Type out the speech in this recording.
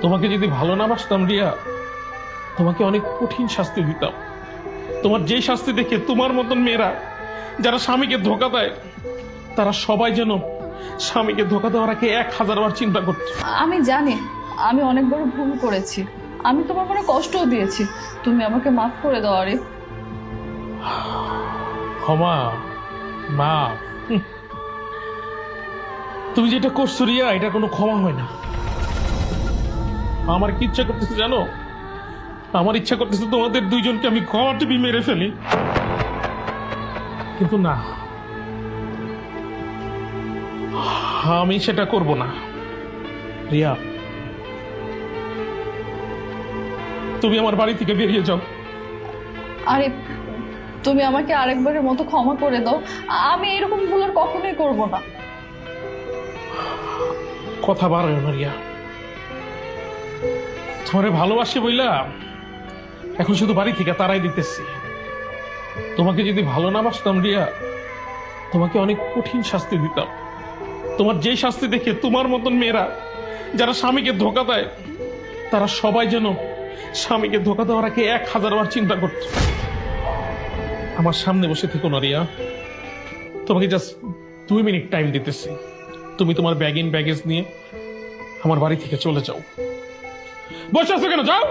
তোমাকে যদি ভালো না বাসতাম রিয়া, তোমাকে অনেক কঠিন শাস্তি দিতাম। তোমার যেই শাস্তি দেখে তোমার মতন মেয়েরা যারা স্বামীকে ধোকা দেয়, তারা সবাই যেন স্বামীকে ধোকা দেওয়ার আগে 1000 বার চিন্তা করতো। আমি জানি আমি অনেক বড় ভুল করেছি, আমি তোমার মনে কষ্টও দিয়েছি, তুমি আমাকে মাফ করে দাও আরিফ। ক্ষমা, মা, তুমি যেটা করছো রিয়া, এটা কোনো ক্ষমা হয় না। আমার কি ইচ্ছা করতেছে জানো? আমার ইচ্ছা করতেছে তোমাদের দুইজনকে আমি ক্ষমা টিপি মেরে ফেলি, কিন্তু না, আমি সেটা করব না। রিয়া, তুমি আমার বাড়ি থেকে বেরিয়ে যাও। আরিফ, তুমি আমাকে আরেকবারের মতো ক্ষমা করে দাও, আমি এরকম ভুল আর কখনোই করব না। কথা বাড়ায় না রিয়া, তোমারে ভালোবাসি বইলা এখন শুধু বাড়ি থেকে তারাই দিতেছি। তোমাকে যদি ভালো না বাসতাম রিয়া, তোমাকে অনেক কঠিন শাস্তি দিতাম। তোমার যেই শাস্তি দেখে তোমার মতন মেয়েরা যারা স্বামীকে ধোকা দেয়, তারা সবাই যেন স্বামীকে ধোকা দেওয়ার আগে 1000 বার চিন্তা করত। আমার সামনে বসে থেকো না রিয়া, তোমাকে জাস্ট 2 মিনিট টাইম দিতেছি। তুমি তোমার ব্যাগেজ নিয়ে আমার বাড়ি থেকে চলে যাও। বসে আছো কেন? যাও।